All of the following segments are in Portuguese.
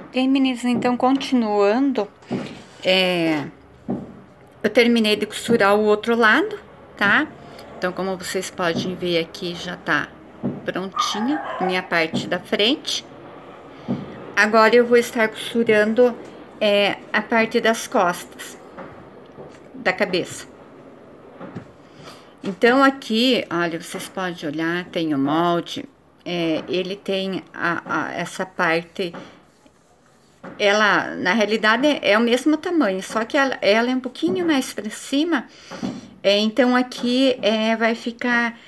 Bem, meninas, então continuando, eu terminei de costurar o outro lado, tá? Então, como vocês podem ver aqui, já tá prontinha a minha parte da frente. Agora eu vou estar costurando a parte das costas da cabeça. Então, aqui, olha, vocês podem olhar, tem o molde, ele tem essa parte. Ela, na realidade, é o mesmo tamanho, só que ela é um pouquinho mais para cima. Então, aqui vai ficar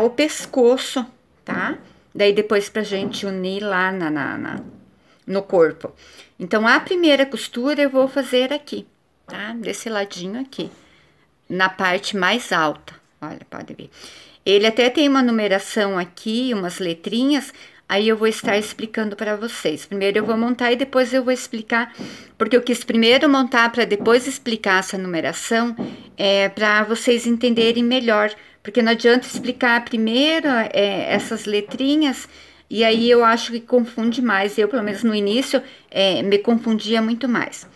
o pescoço, tá? Daí, depois pra gente unir lá no corpo. Então, a primeira costura eu vou fazer aqui, tá? Desse ladinho aqui, na parte mais alta. Olha, pode ver. Ele até tem uma numeração aqui, umas letrinhas. Aí eu vou estar explicando para vocês. Primeiro eu vou montar e depois eu vou explicar, porque eu quis primeiro montar para depois explicar essa numeração, para vocês entenderem melhor. Porque não adianta explicar primeiro essas letrinhas, e aí eu acho que confunde mais. Eu, pelo menos no início, me confundia muito mais.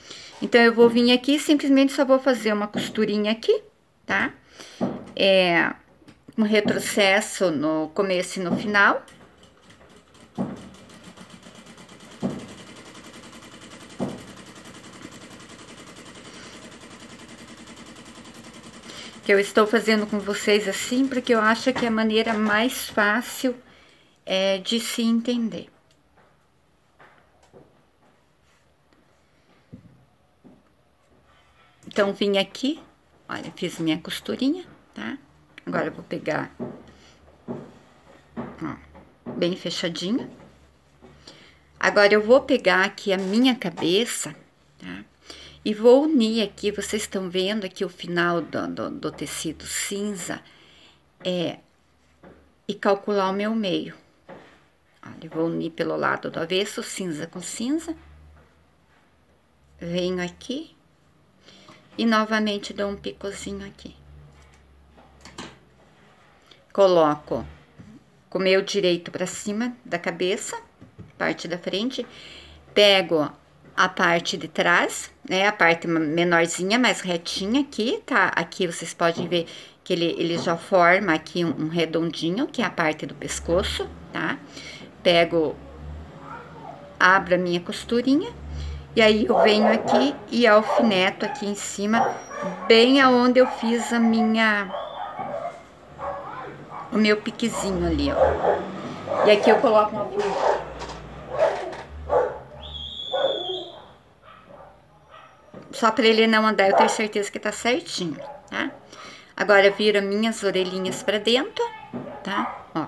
Então eu vou vir aqui, simplesmente só vou fazer uma costurinha aqui, tá? Um retrocesso no começo e no final. Que eu estou fazendo com vocês assim, porque eu acho que é a maneira mais fácil de se entender. Então, vim aqui, olha, fiz minha costurinha, tá? Agora eu vou pegar, ó, bem fechadinho. Agora eu vou pegar aqui a minha cabeça, tá? E vou unir aqui, vocês estão vendo aqui o final do tecido cinza, e calcular o meu meio. Olha, eu vou unir pelo lado do avesso, cinza com cinza. Venho aqui e novamente dou um picozinho aqui. Coloco com o meu direito para cima da cabeça, parte da frente, pego a parte de trás, né, a parte menorzinha, mais retinha aqui, tá? Aqui vocês podem ver que ele já forma aqui um redondinho, que é a parte do pescoço, tá? Pego, abro a minha costurinha, e aí eu venho aqui e alfineto aqui em cima, bem aonde eu fiz o meu piquezinho ali, ó. E aqui eu coloco uma só para ele não andar, eu tenho certeza que tá certinho, tá? Agora eu viro minhas orelhinhas para dentro, tá? Ó.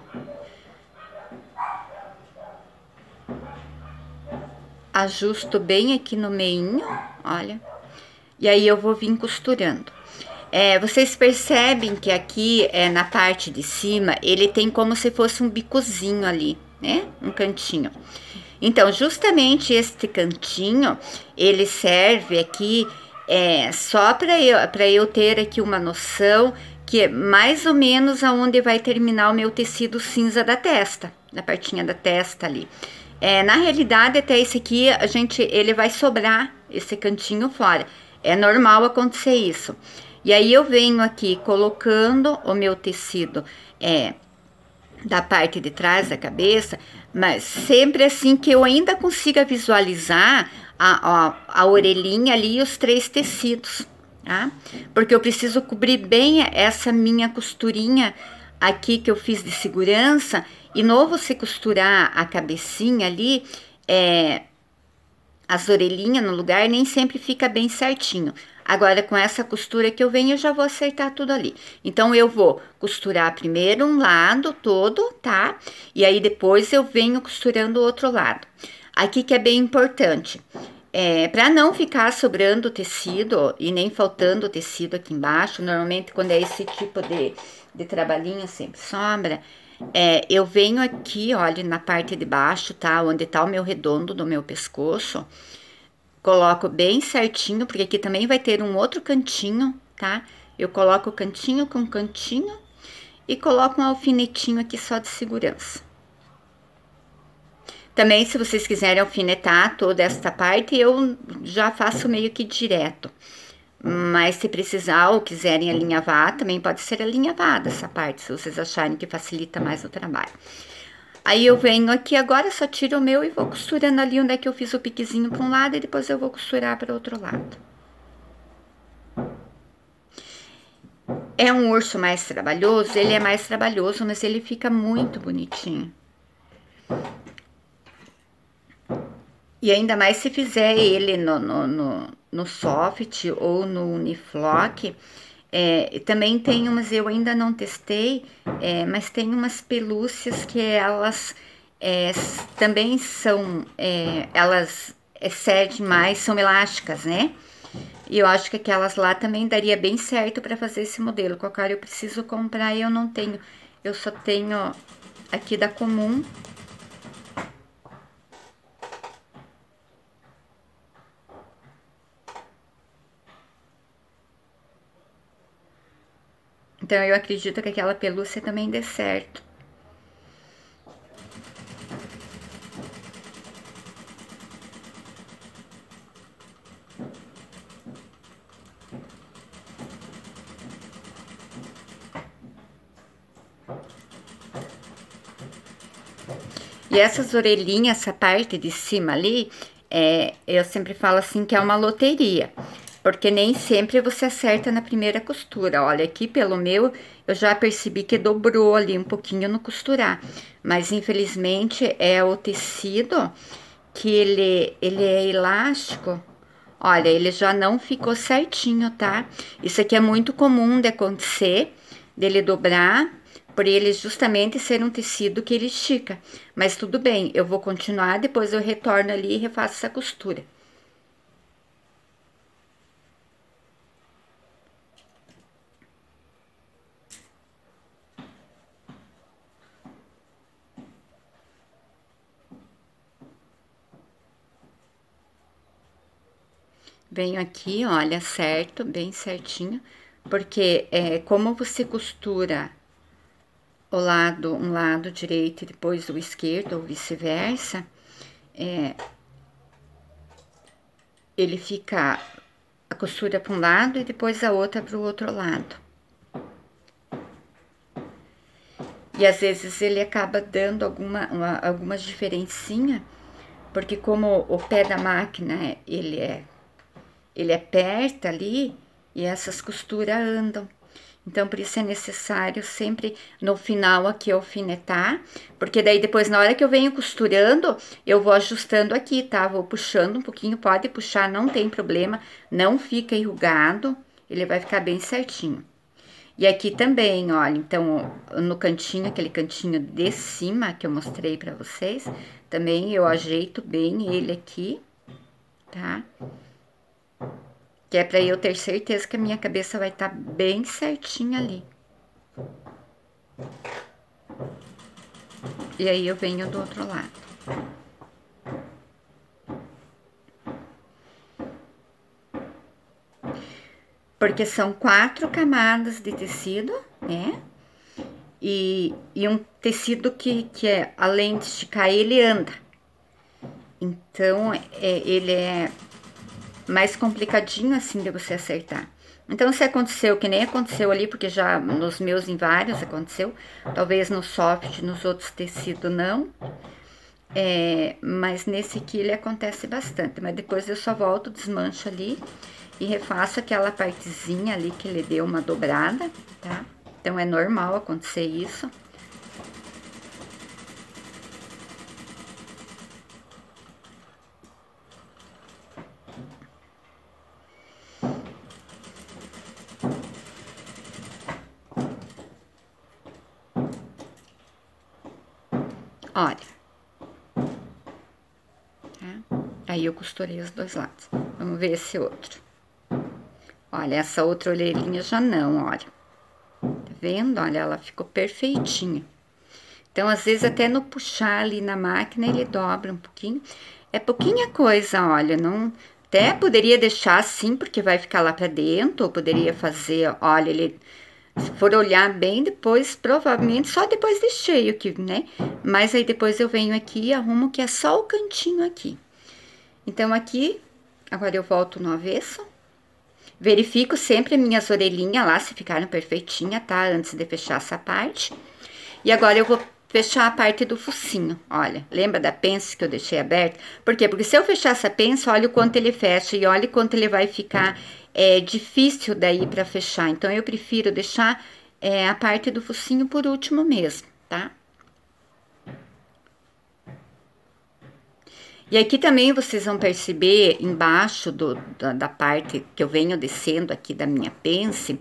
Ajusto bem aqui no meinho, olha. E aí eu vou vir costurando. Vocês percebem que aqui, na parte de cima, ele tem como se fosse um bicozinho ali, né? Um cantinho. Então, justamente este cantinho, ele serve aqui só para eu ter aqui uma noção que é mais ou menos aonde vai terminar o meu tecido cinza da testa, na partinha da testa ali. Na realidade, até esse aqui, ele vai sobrar esse cantinho fora. É normal acontecer isso. E aí, eu venho aqui colocando o meu tecido da parte de trás da cabeça, mas sempre assim que eu ainda consiga visualizar a orelhinha ali e os três tecidos, tá? Porque eu preciso cobrir bem essa minha costurinha aqui que eu fiz de segurança, e no você costurar a cabecinha ali, as orelhinhas no lugar nem sempre fica bem certinho. Agora, com essa costura que eu venho, eu já vou acertar tudo ali. Então, eu vou costurar primeiro um lado todo, tá? E aí, depois eu venho costurando o outro lado. Aqui que é bem importante, para não ficar sobrando tecido e nem faltando tecido aqui embaixo, normalmente quando é esse tipo de trabalhinho sempre sobra, eu venho aqui, olha, na parte de baixo, tá? Onde tá o meu redondo do meu pescoço. Coloco bem certinho, porque aqui também vai ter um outro cantinho, tá? Eu coloco cantinho com cantinho e coloco um alfinetinho aqui só de segurança. Também, se vocês quiserem alfinetar toda esta parte, eu já faço meio que direto. Mas se precisar ou quiserem alinhavar, também pode ser alinhavada essa parte, se vocês acharem que facilita mais o trabalho. Aí eu venho aqui agora, só tiro o meu e vou costurando ali onde é que eu fiz o piquezinho para um lado e depois eu vou costurar para o outro lado. É um urso mais trabalhoso, ele é mais trabalhoso, mas ele fica muito bonitinho. E ainda mais se fizer ele no soft ou no uniflock. Também tem umas, eu ainda não testei, mas tem umas pelúcias que elas também são, elas cedem mais, são elásticas, né? E eu acho que aquelas lá também daria bem certo para fazer esse modelo. Qualquer eu preciso comprar e eu não tenho. Eu só tenho aqui da Comum. Então eu acredito que aquela pelúcia também dê certo. E essas orelhinhas, essa parte de cima ali, eu sempre falo assim que é uma loteria. Porque nem sempre você acerta na primeira costura. Olha, aqui pelo meu, eu já percebi que dobrou ali um pouquinho no costurar. Mas infelizmente é o tecido que ele é elástico. Olha, ele já não ficou certinho, tá? Isso aqui é muito comum de acontecer, dele dobrar, por ele justamente ser um tecido que ele estica. Mas tudo bem, eu vou continuar, depois eu retorno ali e refaço essa costura. Venho aqui, olha, certo, bem certinho, porque como você costura um lado direito e depois o esquerdo, ou vice-versa, ele fica a costura para um lado e depois a outra para o outro lado. E às vezes ele acaba dando algumas diferencinhas, porque como o pé da máquina, ele aperta ali e essas costuras andam. Então, por isso é necessário sempre no final aqui alfinetar, porque daí depois na hora que eu venho costurando, eu vou ajustando aqui, tá? Vou puxando um pouquinho, pode puxar, não tem problema, não fica enrugado, ele vai ficar bem certinho. E aqui também, olha, então, no cantinho, aquele cantinho de cima que eu mostrei pra vocês, também eu ajeito bem ele aqui, tá? Que é pra eu ter certeza que a minha cabeça vai estar bem certinha ali. E aí eu venho do outro lado. Porque são 4 camadas de tecido, né? E um tecido que além de esticar, ele anda. Então, ele é mais complicadinho assim de você acertar. Então, se aconteceu, que nem aconteceu ali, porque já nos meus em vários aconteceu, talvez no soft, nos outros tecidos não, mas nesse aqui ele acontece bastante, mas depois eu só volto, desmancho ali e refaço aquela partezinha ali que ele deu uma dobrada, tá? Então, é normal acontecer isso. Olha, tá? Aí eu costurei os dois lados. Vamos ver esse outro. Olha, essa outra orelhinha já não, olha. Tá vendo? Olha, ela ficou perfeitinha. Então, às vezes, até no puxar ali na máquina, ele dobra um pouquinho. É pouquinha coisa, olha, não... Até poderia deixar assim, porque vai ficar lá pra dentro, ou poderia fazer, olha, ele Se for olhar bem depois, provavelmente só depois de cheio que, né? Mas aí depois eu venho aqui e arrumo que é só o cantinho aqui. Então aqui, agora eu volto no avesso. Verifico sempre minhas orelhinhas lá, se ficaram perfeitinhas, tá? Antes de fechar essa parte. E agora eu vou fechar a parte do focinho, olha. Lembra da pence que eu deixei aberta? Por quê? Porque se eu fechar essa pence, olha o quanto ele fecha e olha o quanto ele vai ficar difícil daí pra fechar. Então, eu prefiro deixar a parte do focinho por último mesmo, tá? E aqui também vocês vão perceber, embaixo da parte que eu venho descendo aqui da minha pence,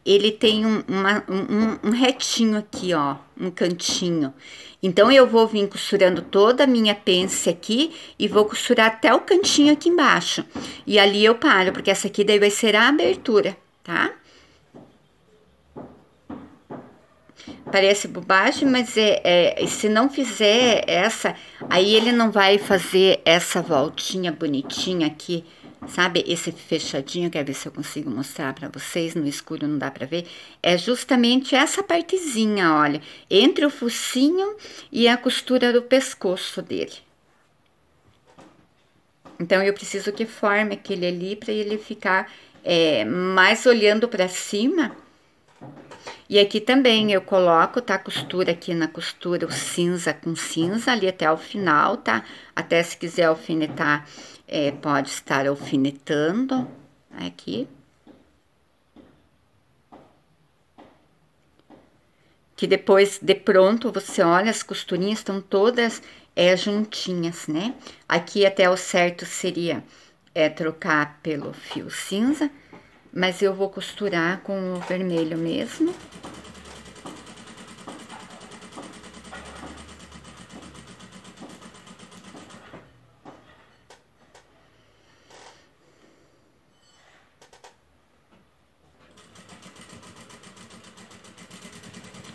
ele tem um retinho aqui, ó, um cantinho. Então, eu vou vir costurando toda a minha pence aqui e vou costurar até o cantinho aqui embaixo. E ali eu paro, porque essa aqui daí vai ser a abertura, tá? Parece bobagem, mas se não fizer essa, aí ele não vai fazer essa voltinha bonitinha aqui, sabe? Esse fechadinho, quer ver se eu consigo mostrar pra vocês, no escuro não dá pra ver. É justamente essa partezinha, olha, entre o focinho e a costura do pescoço dele. Então, eu preciso que forme aquele ali pra ele ficar mais olhando pra cima. E aqui também eu coloco, tá, costura aqui na costura, o cinza com cinza, ali até o final, tá? Até se quiser alfinetar, pode estar alfinetando, aqui. Que depois, de pronto, você olha, as costurinhas estão todas juntinhas, né? Aqui até o certo seria trocar pelo fio cinza. Mas eu vou costurar com o vermelho mesmo.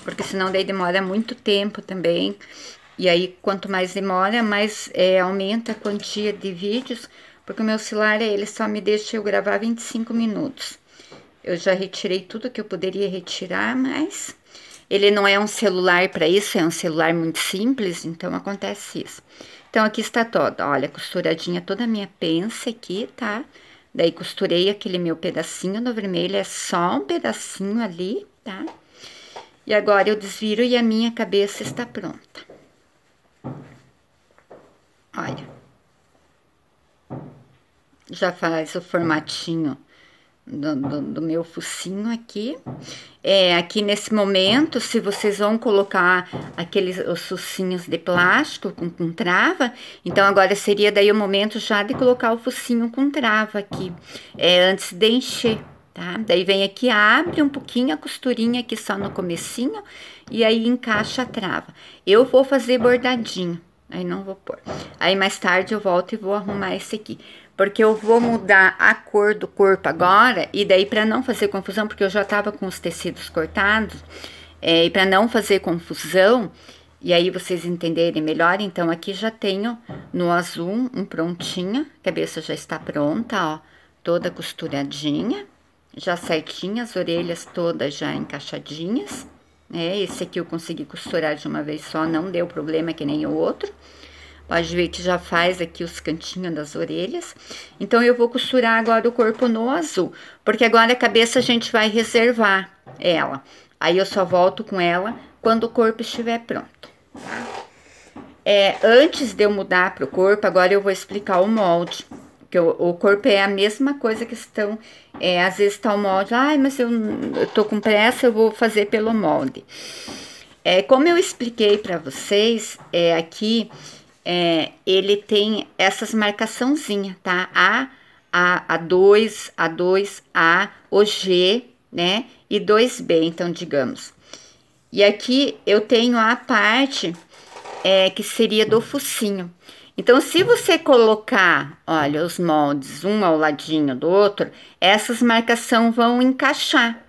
Porque senão daí demora muito tempo também. E aí, quanto mais demora, mais aumenta a quantia de vídeos. Porque o meu celular, ele só me deixa eu gravar 25 minutos. Eu já retirei tudo que eu poderia retirar, mas ele não é um celular para isso, é um celular muito simples, então acontece isso. Então, aqui está toda, olha, costuradinha toda a minha pence aqui, tá? Daí, costurei aquele meu pedacinho do vermelho, é só um pedacinho ali, tá? E agora, eu desviro e a minha cabeça está pronta. Olha. Já faz o formatinho do meu focinho aqui. Aqui nesse momento, se vocês vão colocar os focinhos de plástico com trava, então agora seria daí o momento já de colocar o focinho com trava aqui, antes de encher, tá? Daí vem aqui, abre um pouquinho a costurinha aqui só no comecinho, e aí encaixa a trava. Eu vou fazer bordadinho, aí não vou pôr. Aí mais tarde eu volto e vou arrumar esse aqui. Porque eu vou mudar a cor do corpo agora, e daí para não fazer confusão, porque eu já tava com os tecidos cortados, e para não fazer confusão, e aí vocês entenderem melhor, então aqui já tenho no azul um prontinho, a cabeça já está pronta, ó, toda costuradinha, já certinha, as orelhas todas já encaixadinhas, né? Esse aqui eu consegui costurar de uma vez só, não deu problema que nem o outro. Pode ver que já faz aqui os cantinhos das orelhas. Então, eu vou costurar agora o corpo no azul. Porque agora a cabeça a gente vai reservar ela. Aí, eu só volto com ela quando o corpo estiver pronto. Tá? Antes de eu mudar para o corpo, agora eu vou explicar o molde. Porque o corpo é a mesma coisa que estão... às vezes tá o molde... Ai, mas eu tô com pressa, eu vou fazer pelo molde. Como eu expliquei para vocês, aqui... ele tem essas marcaçãozinhas, tá? A2, A2A, o G, né? E 2B, então, digamos. E aqui eu tenho a parte que seria do focinho. Então, se você colocar, olha, os moldes um ao ladinho do outro, essas marcações vão encaixar,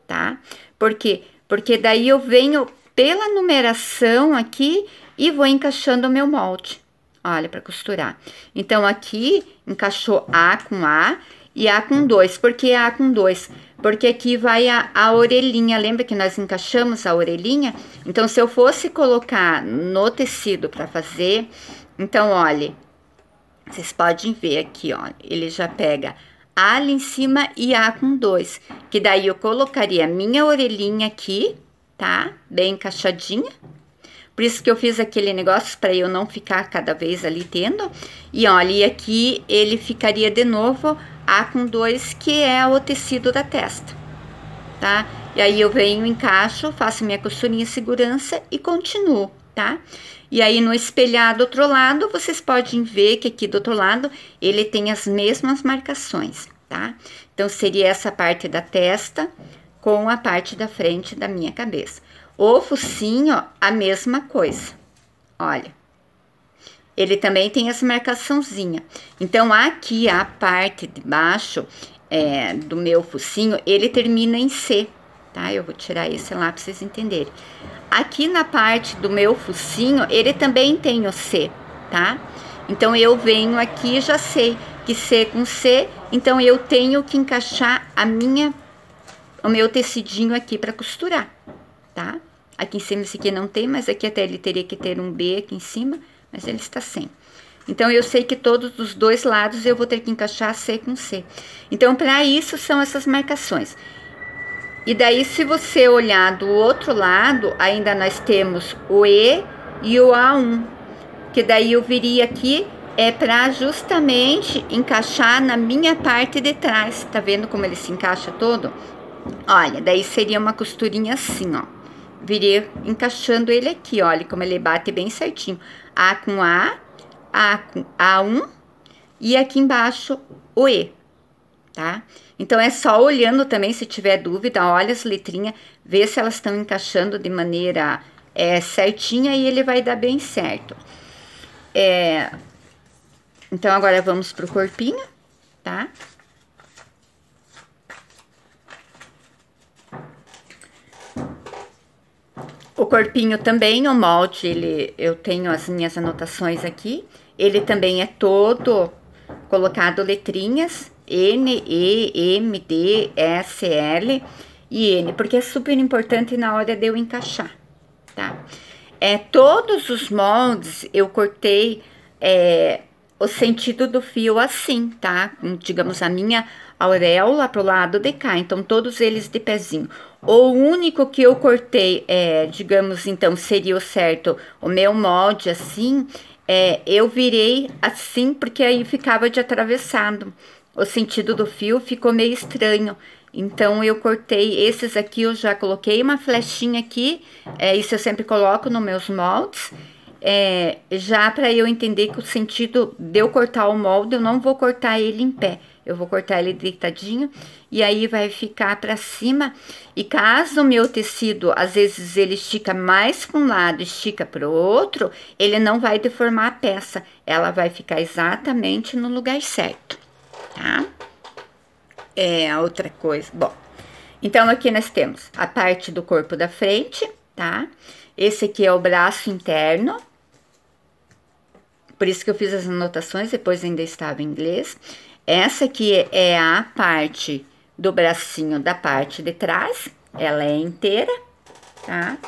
tá? Por quê? Porque daí eu venho pela numeração aqui e vou encaixando o meu molde, olha, para costurar. Então, aqui encaixou A com A, e A com 2. Por que A com 2? Porque aqui vai a orelhinha. Lembra que nós encaixamos a orelhinha? Então, se eu fosse colocar no tecido para fazer, então, olha, vocês podem ver aqui, ó, ele já pega A ali em cima e A com 2, que daí eu colocaria a minha orelhinha aqui, tá? Bem encaixadinha. Por isso que eu fiz aquele negócio para eu não ficar cada vez ali tendo. E olha, e aqui ele ficaria de novo A com 2, que é o tecido da testa, tá? E aí eu venho, encaixo, faço minha costurinha de segurança e continuo, tá? E aí no espelhar do outro lado, vocês podem ver que aqui do outro lado ele tem as mesmas marcações, tá? Então seria essa parte da testa com a parte da frente da minha cabeça. O focinho, a mesma coisa, olha. Ele também tem essa marcaçãozinha. Então, aqui a parte de baixo do meu focinho, ele termina em C, tá? Eu vou tirar esse lá para vocês entenderem. Aqui na parte do meu focinho, ele também tem o C, tá? Então, eu venho aqui e já sei que C com C, então eu tenho que encaixar o meu tecidinho aqui para costurar, tá? Aqui em cima esse aqui não tem, mas aqui até ele teria que ter um B aqui em cima, mas ele está sem. Então, eu sei que todos os dois lados eu vou ter que encaixar C com C. Então, para isso são essas marcações. E daí, se você olhar do outro lado, ainda nós temos o E e o A1. Que daí eu viria aqui, para justamente encaixar na minha parte de trás. Tá vendo como ele se encaixa todo? Olha, daí seria uma costurinha assim, ó. Viria encaixando ele aqui, olha como ele bate bem certinho. A com A com A1 e aqui embaixo o E, tá? Então, é só olhando também, se tiver dúvida, olha as letrinhas, vê se elas estão encaixando de maneira certinha e ele vai dar bem certo. Então, agora vamos pro corpinho, tá? O corpinho também, o molde, eu tenho as minhas anotações aqui. Ele também é todo colocado letrinhas N, E, M, D, S, L e N, porque é super importante na hora de eu encaixar, tá? Todos os moldes eu cortei o sentido do fio assim, tá? Digamos, a minha auréola pro lado de cá, então todos eles de pezinho. O único que eu cortei, digamos, então, seria o certo, o meu molde assim, eu virei assim, porque aí ficava de atravessado. O sentido do fio ficou meio estranho. Então, eu cortei esses aqui, eu já coloquei uma flechinha aqui, isso eu sempre coloco nos meus moldes, já para eu entender que o sentido de eu cortar o molde, eu não vou cortar ele em pé. Eu vou cortar ele deitadinho e aí vai ficar para cima. E caso o meu tecido, às vezes, ele estica mais para um lado, estica para o outro, ele não vai deformar a peça. Ela vai ficar exatamente no lugar certo, tá? Outra coisa. Bom, então aqui nós temos a parte do corpo da frente, tá? Esse aqui é o braço interno. Por isso que eu fiz as anotações, depois ainda estava em inglês. Essa aqui é a parte do bracinho da parte de trás, ela é inteira, tá?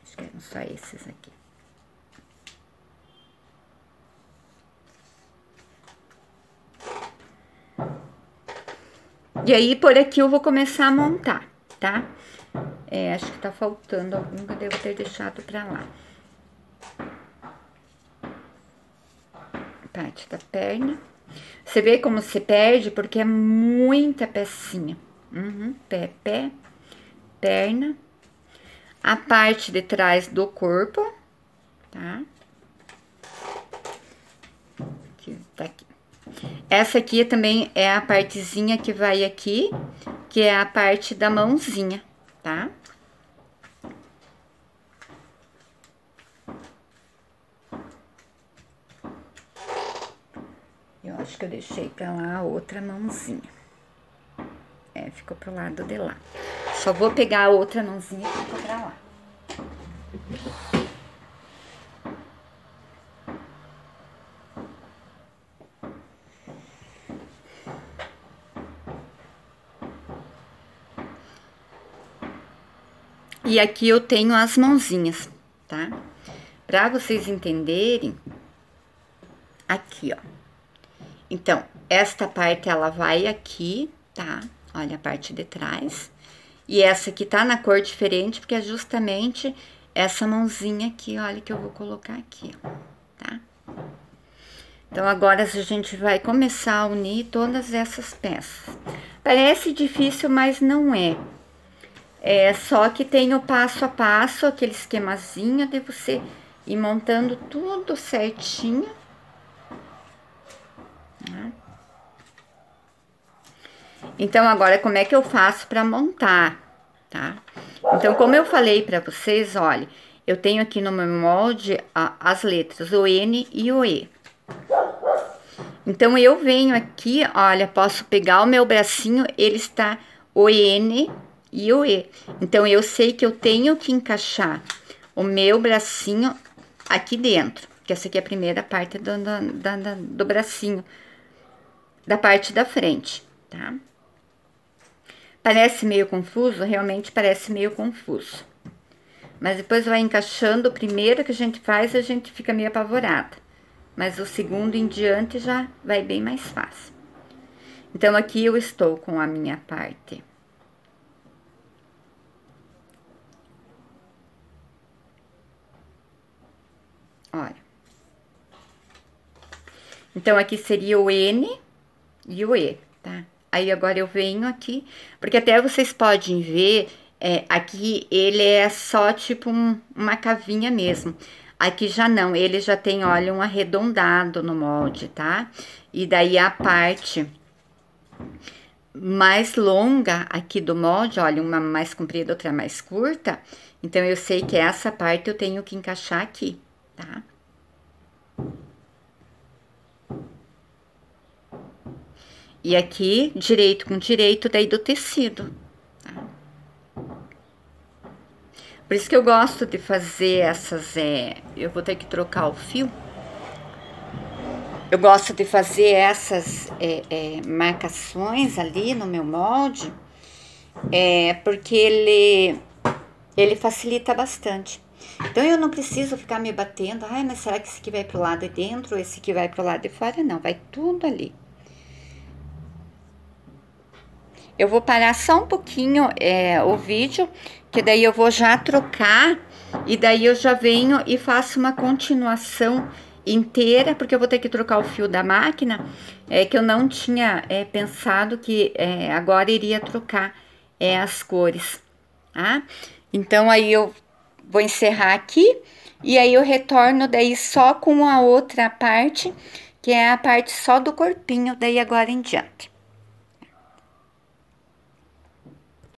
Acho que eram só esses aqui. E aí, por aqui eu vou começar a montar, tá? Acho que tá faltando algum que eu devo ter deixado pra lá. Parte da perna. Você vê como se perde, porque é muita pecinha. Pé, perna. A parte de trás do corpo, tá? Aqui, tá aqui. Essa aqui também é a partezinha que vai aqui, que é a parte da mãozinha, tá? Eu acho que eu deixei pra lá a outra mãozinha. Ficou pro lado de lá. Só vou pegar a outra mãozinha que ficou pra lá. E aqui eu tenho as mãozinhas, tá? Pra vocês entenderem, aqui, ó. Então, esta parte ela vai aqui, tá? Olha a parte de trás. E essa aqui tá na cor diferente, porque é justamente essa mãozinha aqui, olha, que eu vou colocar aqui, ó, tá? Então, agora a gente vai começar a unir todas essas peças. Parece difícil, mas não é. É só que tem o passo a passo, aquele esquemazinho de você ir montando tudo certinho. Então, agora, como é que eu faço para montar, tá? Então, como eu falei para vocês, olha, eu tenho aqui no meu molde as letras, o N e o E. Então, eu venho aqui, olha, posso pegar o meu bracinho, ele está o N e o E. Então, eu sei que eu tenho que encaixar o meu bracinho aqui dentro, que essa aqui é a primeira parte do bracinho, da parte da frente, tá? Parece meio confuso? Realmente parece meio confuso. Mas depois vai encaixando, o primeiro que a gente faz, a gente fica meio apavorada. Mas o segundo em diante já vai bem mais fácil. Então, aqui eu estou com a minha parte. Olha. Então, aqui seria o N e o E, tá? Aí, agora eu venho aqui, porque até vocês podem ver, aqui ele é só tipo uma cavinha mesmo. Aqui já não, ele já tem, olha, um arredondado no molde, tá? E daí a parte mais longa aqui do molde, olha, uma mais comprida, outra mais curta. Então, eu sei que essa parte eu tenho que encaixar aqui, tá? E aqui, direito com direito, daí do tecido, tá? Por isso que eu gosto de fazer essas, eu vou ter que trocar o fio. Eu gosto de fazer essas marcações ali no meu molde, porque ele facilita bastante. Então, eu não preciso ficar me batendo, ai, mas será que esse aqui vai pro lado de dentro, ou esse aqui vai pro lado de fora? Não, vai tudo ali. Eu vou parar só um pouquinho o vídeo, que daí eu vou já trocar, e daí eu já venho e faço uma continuação inteira, porque eu vou ter que trocar o fio da máquina, que eu não tinha pensado que agora iria trocar as cores, tá? Então, aí eu vou encerrar aqui, e aí eu retorno daí só com a outra parte, que é a parte só do corpinho, daí agora em diante.